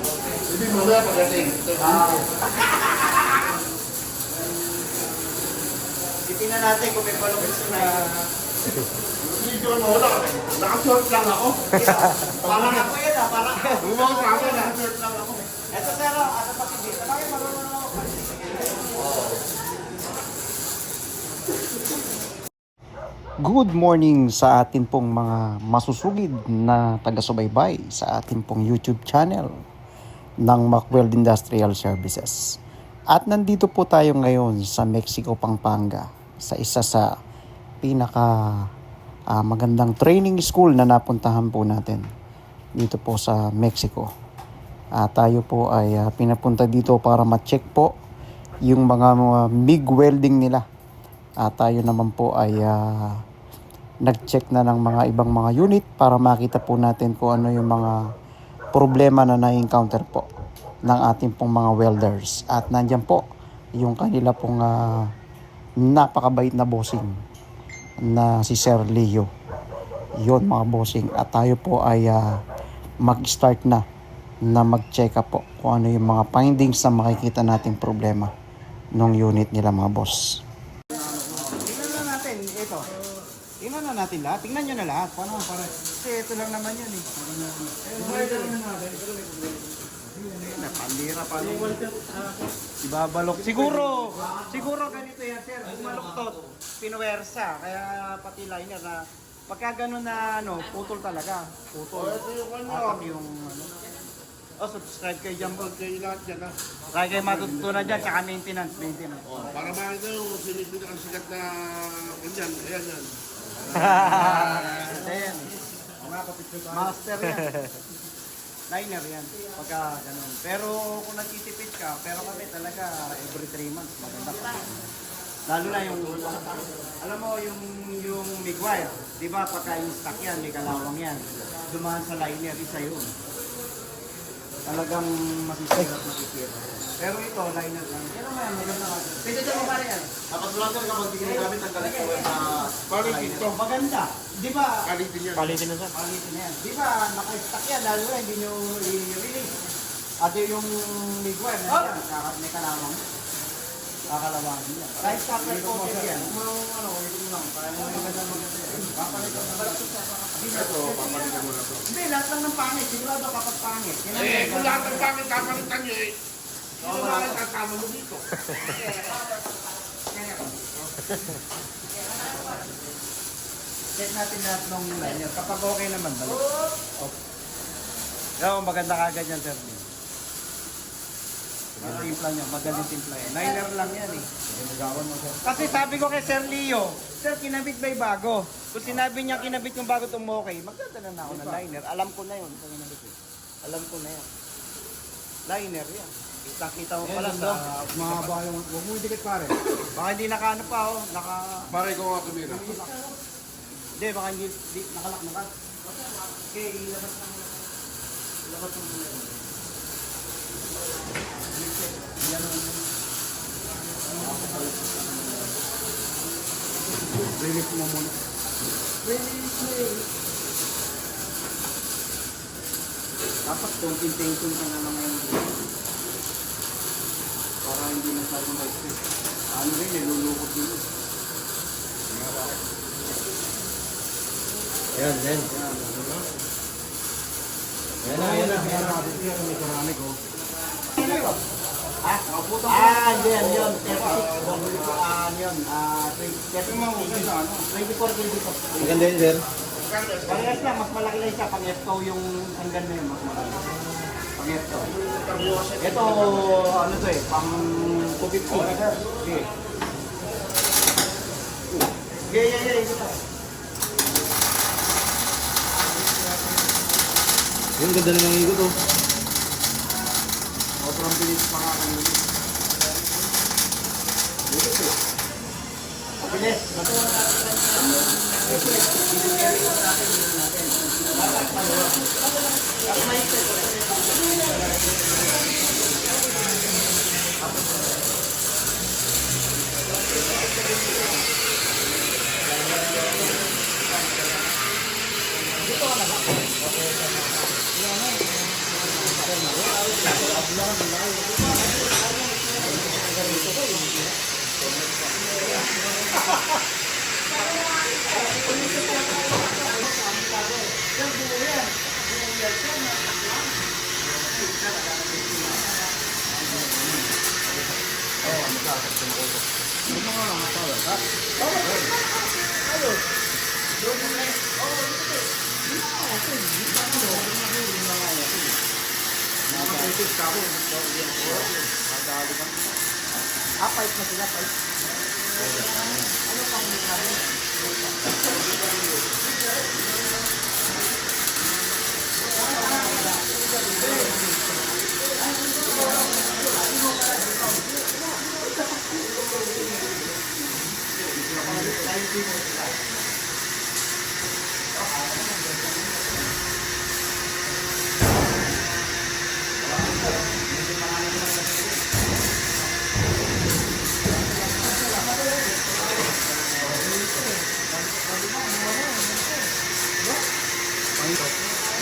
Hindi mo na pagdating. Titingnan natin kung may palukis na... Hindi mo wala. Naka-short lang ako. Parang ako yun parang... Bumang sa akin, naka-short lang ako. Ito sir, ano pa si Dito? Bakit marunong ako? Good morning sa atin pong mga masusugid na taga-subaybay sa atin pong YouTube channel ng Macweld Industrial Services. At nandito po tayo ngayon sa Mexico, Pampanga sa isa sa pinaka magandang training school na napuntahan po natin dito po sa Mexico. Tayo po ay pinapunta dito para ma-check po yung mga MIG welding nila. Tayo naman po ay nag-check na ng mga ibang mga unit para makita po natin kung ano yung mga problema na na-encounter po ng ating pong mga welders. At nandyan po yung kanila pong napakabait na bossing na si Sir Leo. Yun mga bossing. At tayo po ay mag-start na mag-check up po kung ano yung mga findings na makikita nating problema ng unit nila mga boss. Tingnan na natin ito. Tingnan na natin lahat. Tingnan nyo na lahat. Paano? Kasi ito lang naman yun eh. Napandira pa rin. Ibabalok. Siguro ganito yan sir. Bumaluktot. Pinuwersa. Kaya pati liner na pagka ganun na putol talaga. Putol. Atak yung subscribe kay Jumbo. Kaya lahat dyan, ha? Kaya kayo matutunan dyan. Tsaka maintenance. Para makita yung sinipin ang sikat na kanyan. Ayan yan. Ayan. Master yan. Liner yan. Pagka ganun. Pero kung nagtitipid ka, pero kami talaga every 3 months. Maganda. Lalo na yung, alam mo yung MIG wire. Di ba pagka in-stock yan, may kalawang yan. Dumaan sa liner, isa yun. Talagang masisira at masisira. Pero ito, liner lang. Pero naman, maganda ka. Pwede dyan mo pala yan. Dapat wala ka kapag di ginagamit ang galit ko na Quality ito. Maganda. Di ba? kalitin yan. Palitin na yan. Di ba, naka-stack yan, lalo na hindi nyo i-release. At yung migware na yan, may kalawang. Kakalawangin yan. Kahit copper coated yan. Ito, papalitan mo na to. Hindi, lahat lang ng pangit. Sigurado kapag pangit. Kung lahat ng pangit kapalitan nyo sino bakit kasama mo dito? Check natin lahat ng liner. Kapag okay naman, balik. Maganda kagad yan, sir. Yung timpla niya, magaling timpla yan. Liner lang yan eh. Kasi sabi ko kay Sir Leo, Sir, kinabit ba yung bago? Kung sinabi niya kinabit yung bago itong okay, magdadala na ako ng liner. Alam ko na yun. Alam ko na yan. Liner yan. Kita mo pala sa Mahaba yung, huwag mo idikit pare. baka hindi nakaano pa oh. Pare ko nga tumira. Hindi, baka hindi nakalak na ka. Okay, ilabas mo. Ilabas mo muna yun. Release mo muna. Dapat konting-tension ka na lang ngayon. Para hindi masyadong ma-stress. Ano rin, nilulukot din. Yan. Yan na. Yan may karami ko. Yan, yun. 36, yun. 24, 22. Maganda yun, sir. Parehas lang, mas malaki lang siya. Pang F2 yung hanggan na yun, mas malaki. Pang F2. Ito, ano to eh, pang 250. Okay. Yeah. Yung ganda ng ikot oh. Sobrang bilis pa nga kanina. Bilis. Ito Pipe na sila, pipe.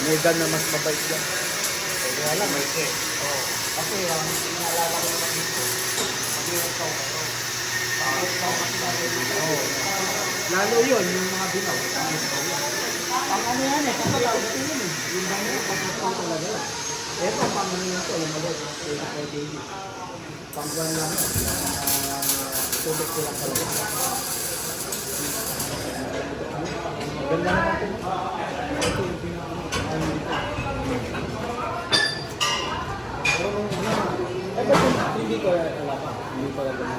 May gun na mas mabait yan. Kaya lang, may check. Oo. Kasi ang inaalala ko naman dito, mag-iwan ka ako. Lalo yun, yung mga binaw. Ang ano yan eh, kapag ako yun eh. Yung banyo, pag-utaw talaga yun. Eto, pang ano yun ito, yung maliit. Pang-gwan lang yun. Tutok ko lang talaga. Ganda naman ito. Ito yung hindi ko alam pa. Hindi ko alam.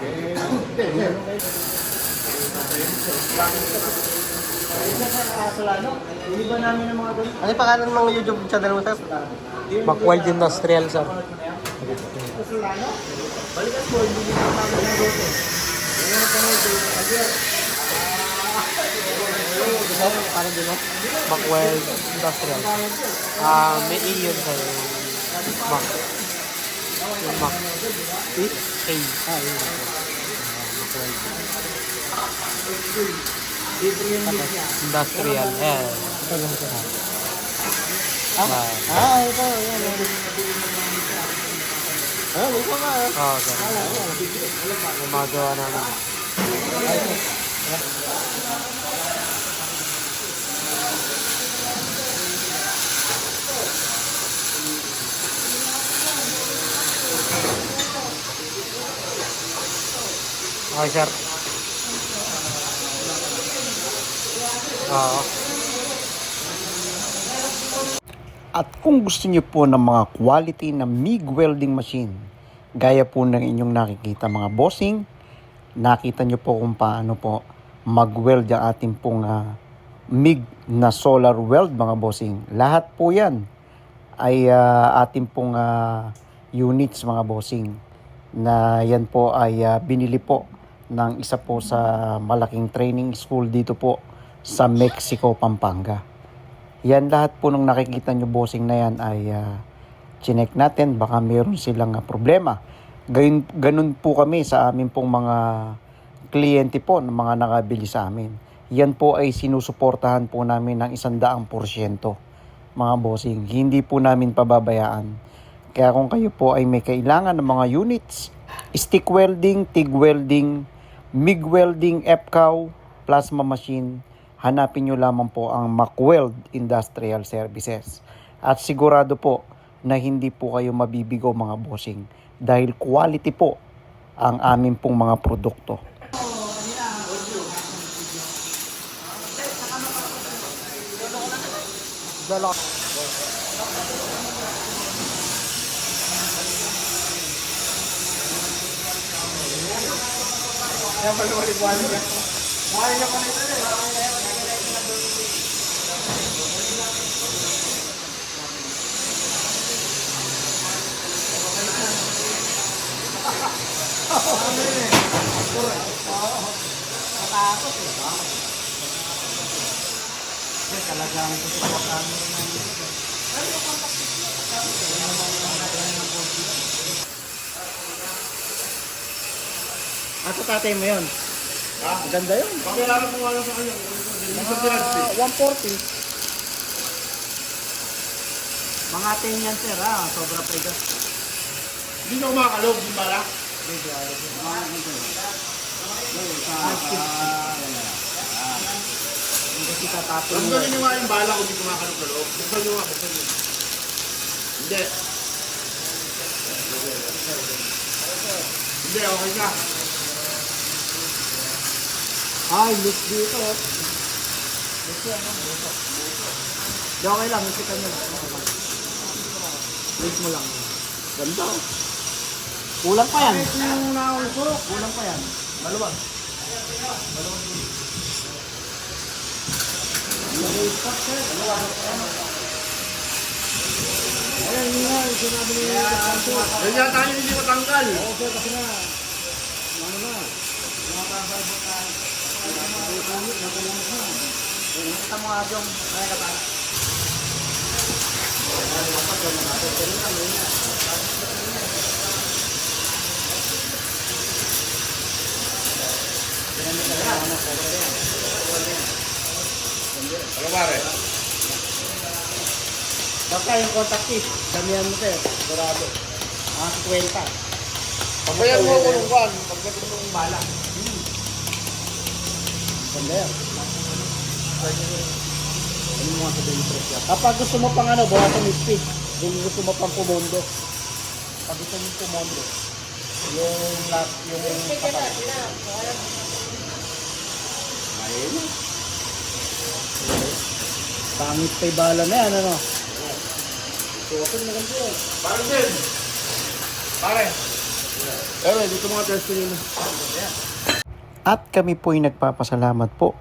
Hindi ba namin ng mga ganun? Ano yung pangalan ng YouTube channel mo, sir? Macworld Industrial, sir. Balikan po, hindi nyo namin ng goto. Parang din, no? Macworld Industrial. May E yun, sir. Mac. Yung Mac. A. Macworld. Industrial. Ito lang, sir. Ito. Lupa nga. Oo, sir. Gumagawa namin. Okay, sir. Oo. At kung gusto niyo po ng mga quality na MIG welding machine, gaya po ng inyong nakikita mga bossing, nakita niyo po kung paano po mag-weld yung ating pong MIG na solar weld mga bossing. Lahat po yan ay ating pong units mga bossing, na yan po ay binili po ng isa po sa malaking training school dito po sa Mexico, Pampanga. Yan lahat po nung nakikita nyo bossing na yan ay chinek natin, baka meron silang problema. Ganun po kami sa amin pong mga kliyente po, ng mga nakabili sa amin. Yan po ay sinusuportahan po namin ng 100% mga bossing. Hindi po namin pababayaan. Kaya kung kayo po ay may kailangan ng mga units, stick welding, TIG welding, MIG welding, EPCOW, plasma machine, hanapin nyo lamang po ang Macweld Industrial Services. At sigurado po na hindi po kayo mabibigo mga bossing, dahil quality po ang amin pong mga produkto. Talagang susuportahan mo rin namin. Ito tatay mo yun. Ang ganda yun. Pakilala ko nga lang sa kanya. Isang pinagsi. 140. Mga 10 yan sir ha. Sobra pa ito. Hindi na kumakalog, yung bala. Kasi tatapon Ang mo. galing nyo nga yung bala kung hindi kumakalog sa loob. Buksan nyo nga, buksan nyo. Hindi. Hindi, okay ka. Ay, look dito. Di okay lang, isikan nyo. Wait mo lang. Ganda. Kulang pa yan. Yung naulok, kulang pa yan. Maluwag. Ayan, yun nga, yung sinabi ni Santo. Yan yata yung hindi matanggal. Oo, sir, kasi na. Ano na? Nakita mo nga yung kaya ka pa. Ano pare? Basta yung contact kit, damihan mo sir, dorado. Mga 50. Pabayag mo ako nung kwan, pagdating ng bala. Ganda yan. Ano mo nga sabihin yung presyo? Kapag gusto mo pang ano, bawasan yung speed. Kung gusto mo pang pumondo. Pag gusto mo pumondo. Yung last, yung kapag. Ayun. Pangit pa yung bala na yan, ano? Suwasan na ganito yan. Pare din. Pare. Pero dito mga testing yun. At kami po'y nagpapasalamat po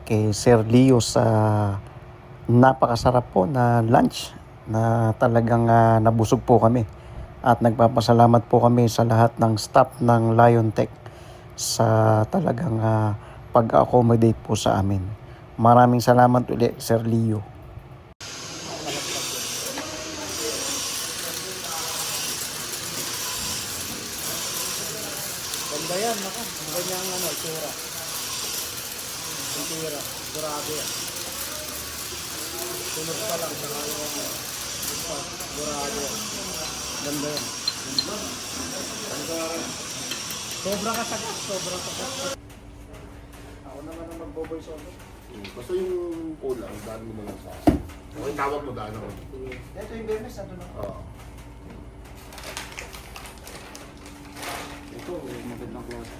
kay Sir Leo sa napakasarap po na lunch na talagang nabusog po kami. At nagpapasalamat po kami sa lahat ng staff ng Lion Tech sa talagang pag-accommodate po sa amin. Maraming salamat ulit, Sir Leo. Ganda yan, naka. Ang kanyang ano, itsura. Itsura. Durado yan. Sunod pa lang sa kayo. Durado yan. Ganda yan. Sobra kasagas. Sobra kasagas. Ako naman ang mag-voice over. Basta yung kulang, daan mo na lang sa akin. Okay, tawag mo daan ako. Ito yung Bernes, ano na? Oo. Ito, magandang klase.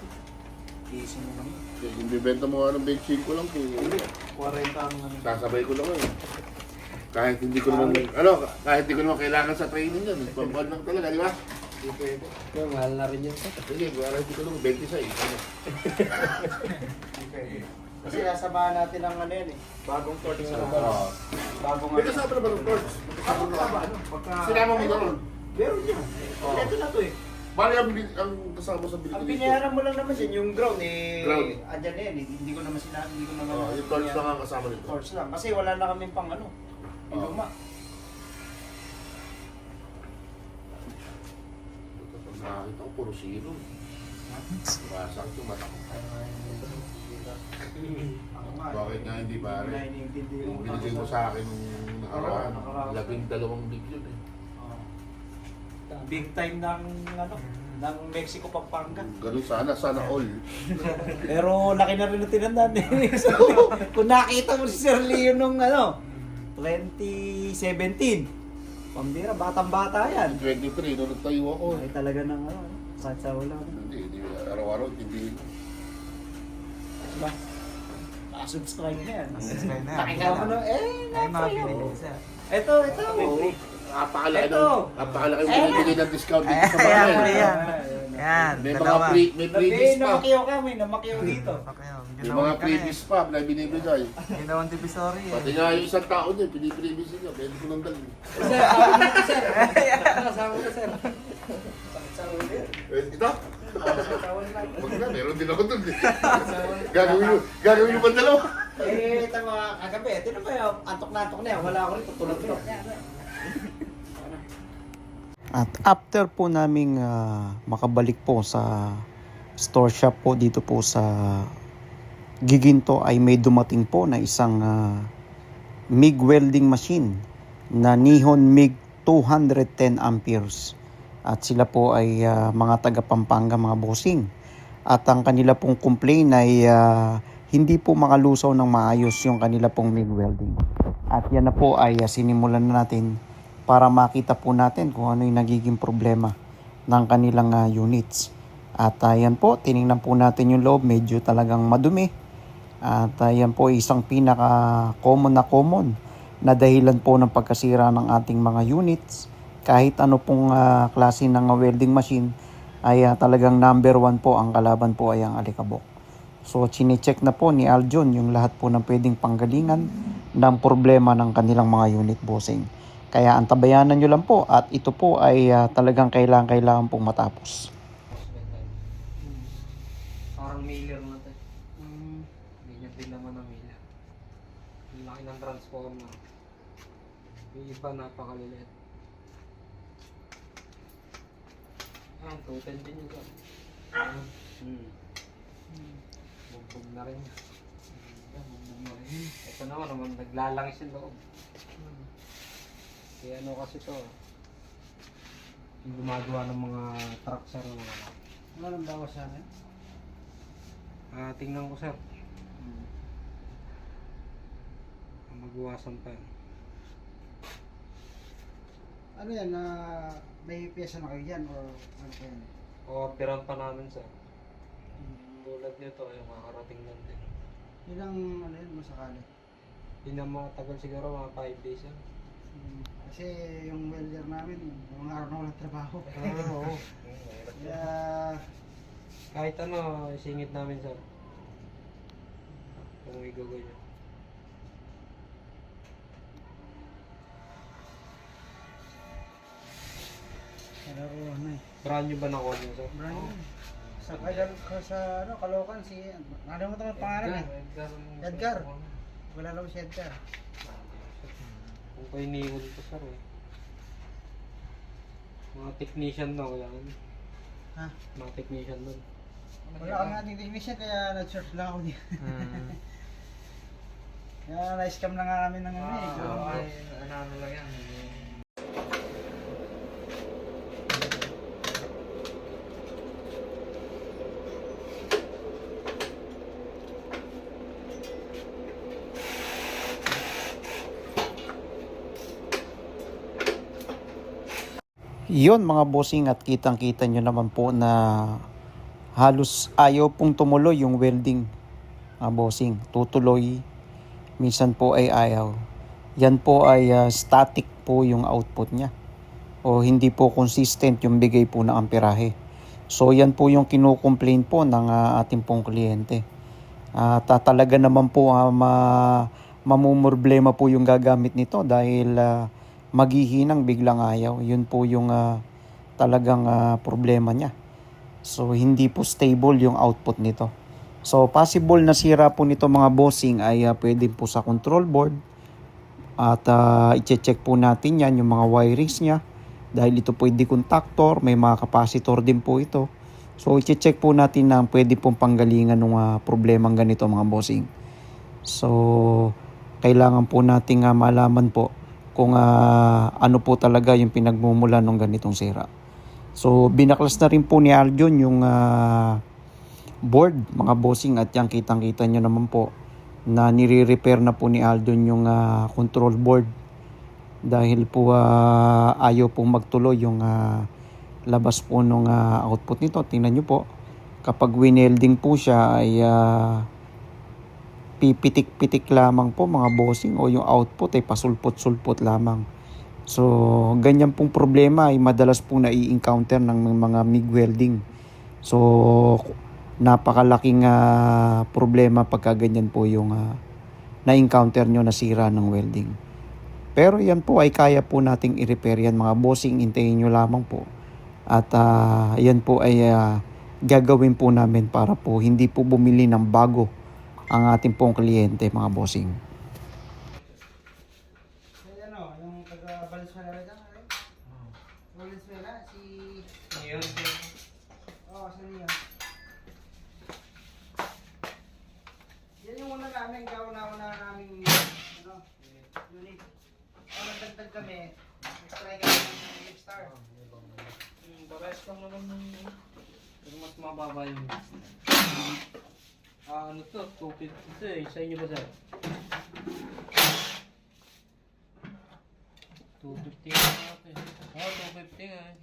Iisin mo lang. Kung bibenta mo nga ng benching ko lang, kung 40 ang ano. sasabay ko lang eh. Kahit hindi ko naman, kahit hindi ko naman kailangan sa training yan. Pampan lang talaga, di ba? Hindi pwede. Kaya mahal na rin yun. Sige, kung hindi ko naman, 26. Ano? Hindi pwede. Kasi nasamahan natin ang ano yan eh. Bagong torch sa Oo. Bagong May kasama na ba ng torch? Pagka... Sinama mo na ron. Meron yan. Oo. Ito na to eh. Bali ang kasama sa Ang binili dito. binayaran mo lang naman yan, yung ground eh. Ground. Andyan na yan eh. Hindi ko naman sinabi, hindi ko naman... Oo, yung torch lang ang kasama nito. Torch lang. Kasi wala na kaming pang ano. Yung Oo. luma. Pag nakakita ko, puro zero. Basang ito, mata ko. Ako nga. Bakit nga hindi pare? Wala iniintindi Yung yung binigay mo sa akin nung nakaraan, Oo, nakaraan. 12 big yun eh. Oo. Big time ng ano, ng Mexico Pampanga. Ganun sana all. Pero laki na rin ang tinandaan eh. So, kung nakita mo si Sir Leo nung ano, 2017. Pambira, batang-bata yan. 23, nung nagtayo ako. Ay talaga ng ano, sakit sa ulo. Hindi, araw-araw, hindi. Diba? Subscribe na yan. Subscribe na yan. Pakinggan mo na, Ay, mga na-follow. binili sir. Ito. Napakalaki Eto. napakalaki binibigay ng discount dito sa Ayan, bahay. ayan. Yan, May mga dalawa. may freebies pa. Namakiyaw kami, namakiyaw dito. Okay, May mga freebies pa na binibigay. Ginawang divisory eh. Pati nga yung isang tao niya, piniprebies niya. Pwede ko nang dalhin. Sir, ako dito sir. Kasama ko sir. Sakit sa ulo yan. Pwede kita? Kasama na. Huwag na, meron din ako dun eh. Gagawin mo ba dalawa? Eh, ito mga kagabi. Ito na ba yung antok na yan. Wala ako rin, tutulog rin. At after po naming makabalik po sa store shop po dito po sa Giginto ay may dumating po na isang MIG welding machine na Nihon MIG 210 amperes. At sila po ay mga taga Pampanga, mga bossing. At ang kanila pong complaint ay hindi po makalusaw ng maayos yung kanila pong MIG welding. At yan na po ay sinimulan na natin para makita po natin kung ano yung nagiging problema ng kanilang units. At yan po, tiningnan po natin yung loob, medyo talagang madumi. At yan po isang pinaka-common na dahilan po ng pagkasira ng ating mga units. Kahit ano pong klase ng welding machine ay talagang number 1 po ang kalaban po ay ang alikabok. So chinecheck na po ni Aljon yung lahat po ng pwedeng panggalingan ng problema ng kanilang mga unit, bossing. Kaya antabayanan nyo lang po at ito po ay talagang kailangan pong matapos. Parang mailer na ito. Ganyan din naman ang mailer. Ang laki ng transformer. Yung iba napakaliliit. Ayan, 210 din yun. Bugbog na rin. Bugbog na rin. Ito naman naglalangis yung loob. Kaya ano kasi ito, yung gumagawa ng mga truck sir. Ano lang bawas sa akin? Tingnan ko sir. Magwasan pa yun. Ano yan, may pyesa na kayo dyan or ano pa yan? O-operan pa namin sir. Tulad nito ay makakarating lang din. Ilang ano yun, masakali? Hindi na matagal siguro, mga 5 days yan. Kasi yung welder namin, mga araw na walang trabaho. Oo. Kaya, Kahit ano, isingit namin sir. Kung igugol nyo. ano eh. Brand new ba nakuha nyo sir? Brian, sa ano, Caloocan si, nakalimutan ko ang pangalan eh. Edgar. Wala lang si Edgar. Kung kayo nihul ko sir eh. Mga technician na kaya. Ha? Mga technician doon. Wala kang ating technician kaya nag-search lang ako niya. Kaya na-scam na nga kami ng ano eh. Ano lang yan. Yun mga bossing, at kitang-kita nyo naman po na halos ayaw pong tumuloy yung welding, mga bossing. Tutuloy, minsan po ay ayaw. Yan po ay static po yung output niya. O hindi po consistent yung bigay po ng amperahe. So yan po yung kinukomplain po ng ating pong kliyente. Talaga naman po mamumroblema po yung gagamit nito dahil maghihinang biglang ayaw. Yun po yung talagang problema niya. So hindi po stable yung output nito. So possible na sira po nito mga bossing ay pwede po sa control board. At i-check po natin yan yung mga wirings niya. Dahil ito po ay decontactor, may mga capacitor din po ito. So i-check po natin na pwede pong panggalingan ng problemang ganito mga bossing. So kailangan po nating malaman po kung ano po talaga yung pinagmumula ng ganitong sira. So binaklas na rin po ni Aljon yung board mga bossing, at yan kitang-kita nyo naman po na nire-repair na po ni Aljon yung control board dahil po ayaw pong magtuloy yung labas po ng output nito. Tingnan nyo po, kapag winelding po siya ay pipitik-pitik lamang po mga bossing, o yung output ay pasulpot-sulpot lamang. So ganyan pong problema ay madalas po na-i-encounter ng mga MIG welding. So napakalaking problema pagka ganyan po yung na-encounter nyo na sira ng welding. Pero yan po ay kaya po nating i-repair yan mga bossing, hintayin nyo lamang po. At yan po ay gagawin po namin para po hindi po bumili ng bago ang ating pong kliyente mga bossing. Ano, yung taga Valenzuela rin dyan, right? Valenzuela, si... Yun. Oo, si Leon. Yan yung una namin, kauna-una namin ano, unit. Nagdagdag kami, extra kami ng Lipstar. Parehas lang naman yung pero mas mababa yung ano to, 250 to eh. Sa inyo ba sir? 250 nga natin. Oo, 250 nga eh.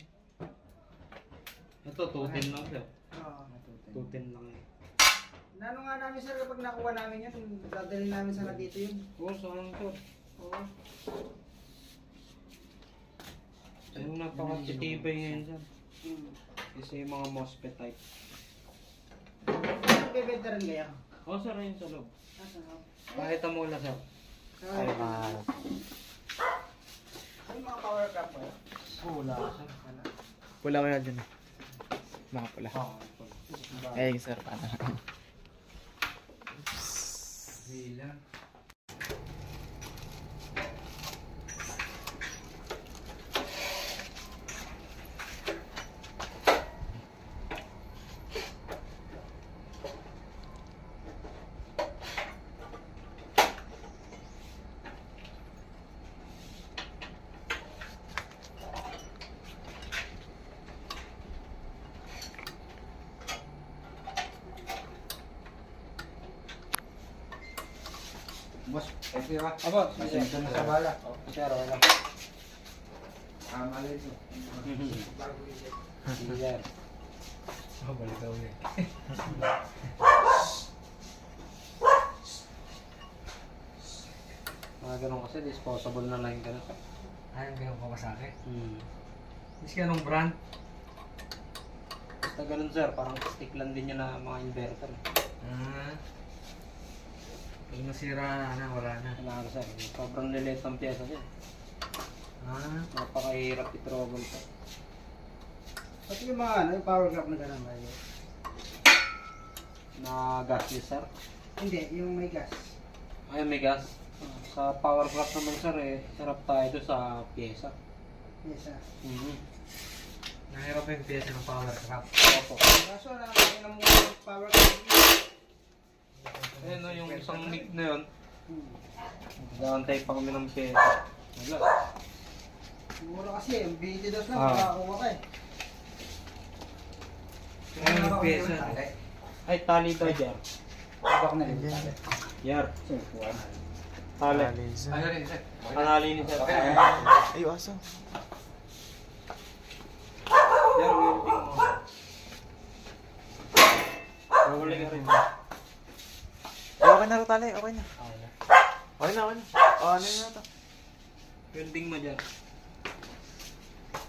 Ito, 210 lang sir. Oo. 210 lang eh. Nano nga namin sir kapag nakuha namin yun, dadalhin namin sana dito yun. Oo, saan to? Oo. Yung napakatitibay ngayon sir. Hmm. Kasi yung mga MOSFET type. Bebenta rin kaya? Oo sir, ayun sa loob. Nasa na? Pakita mo na sir. Ay, yung mga power cup ba? Wala sir. Wala. Pula ko yan dyan. Mga pula. Ayun sir, paano? Hila. Boss, Okay ba? abo, pasensya na sa bala. Sir, wala. Tama rin yun. Sir. Oh, balik ka ulit. Mga ganun kasi, disposable na lang yung ganun. Ayun, ganun pa masakit. Miski anong brand? Basta ganun sir, parang stick lang din yun na mga inverter. Pag nasira na, wala na. Kailangan sir, sobrang lilit ng pyesa siya. Napakahirap i-trouble pa. Pati yung mga ano, yung power cup na gano'n ba yun? Na gasless sir. Hindi, yung may gas. Ayun, may gas. Sa power clock naman sir sarap tayo doon sa pyesa. Yes, ah. Nahirap yung pyesa ng power cup. Opo. Kaso nakakain mo yung power cup. Ayun no, yung isang mic na yun, Hmm. nag-aantay pa kami ng pyesa. Wala. Siguro kasi, yung 22 lang, Ah. makakakuha ka eh. Ayun yung pyesa. Ay, tali daw dyan. Bak na rin. Yar. Tali. Panalinis sir. Ay, aso. Yar, welding mo. Huli ka rin. Okay na rin tali, okay na. Okay na, okay na. Ano na ito? Welding mo dyan.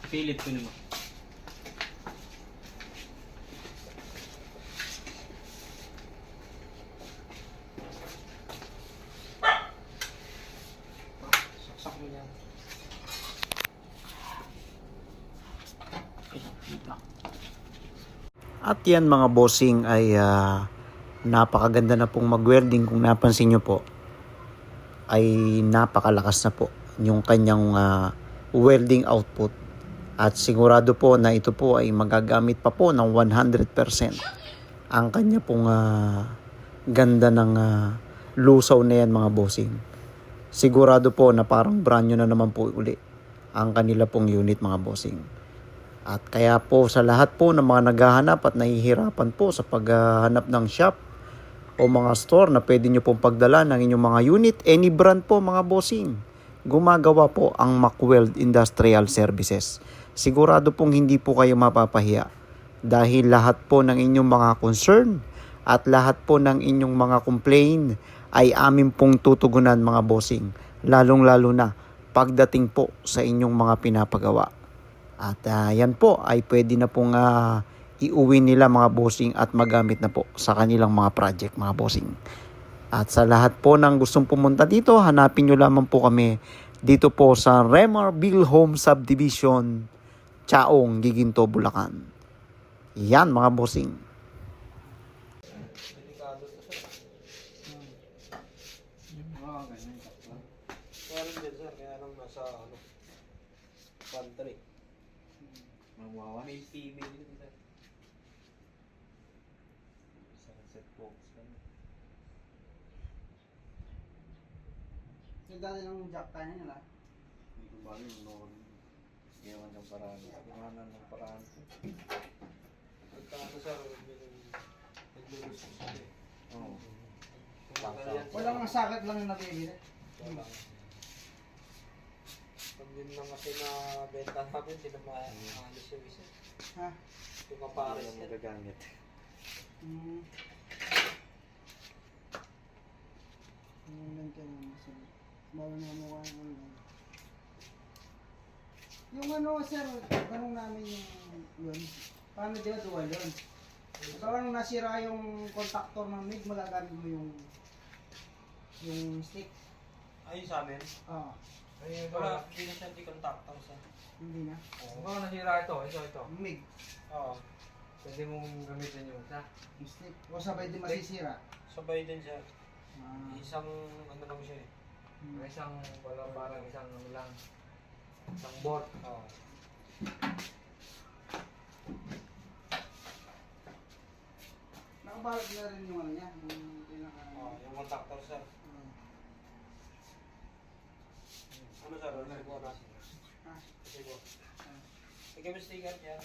Pilit ko naman. Saksak mo dyan. At yan mga bossing ay napakaganda na pong mag-welding. Kung napansin nyo po ay napakalakas na po yung kanyang welding output. At sigurado po na ito po ay magagamit pa po ng 100% ang kanya pong ganda ng lusaw na yan mga bossing. Sigurado po na parang brand new na naman po uli ang kanila pong unit mga bossing. At kaya po sa lahat po ng mga naghahanap at nahihirapan po sa paghahanap ng shop o mga store na pwede nyo pong pagdala ng inyong mga unit, any brand po mga bossing, gumagawa po ang Macweld Industrial Services. Sigurado pong hindi po kayo mapapahiya dahil lahat po ng inyong mga concern at lahat po ng inyong mga complaint ay amin pong tutugunan mga bossing, lalong-lalo na pagdating po sa inyong mga pinapagawa. At yan po ay pwede na pong iuwi nila mga bossing at magamit na po sa kanilang mga project mga bossing. At sa lahat po ng gustong pumunta dito, hanapin nyo lamang po kami dito po sa Remar Bill Home Subdivision, Chaong, Giginto, Bulacan. Yan mga bossing. Delikado to sir. Ganyan ka. Kaya rin din sir, kaya lang nasa pantry. Mawawa. May TV din sir. Sunset box. Yung dati ng jack tayo nila. Hindi ko bali yung noon. Iyawan ng paraan. Iyawanan ng paraan. Pagka sir, naglulus ko siya eh. Oo. Walang sakit lang yung nabibili. Wala. Pag yun lang kasi na benta namin, hindi na maalis yung isa. Ha? Yung kapares Hindi yan. magagamit. Hmm. Online ka naman sir. Bawal na mukha yung online. Yung ano sir, tanong namin yun. Paano di ba dual yun? Parang nasira yung contactor ng MIG, magagamit mo yung stick. Ayun sa amin? Ah, Ayun, wala. Hindi na siya di-contactor sa. hindi na. Oo, nasira ito. Ito. Yung MIG, Oo. Pwede mong gamitin yung isa. yung stick. O sabay din masisira. Sabay din siya. Ah, Isang ano lang siya eh. hmm. Isang wala parang isang ano lang. Isang board. Oo. Nakabalot na rin yung ano niya, yung pinaka... Yung contactor sir. Ano sir? Siguro natin. Ah, Siguro. Sige mo sticker yan.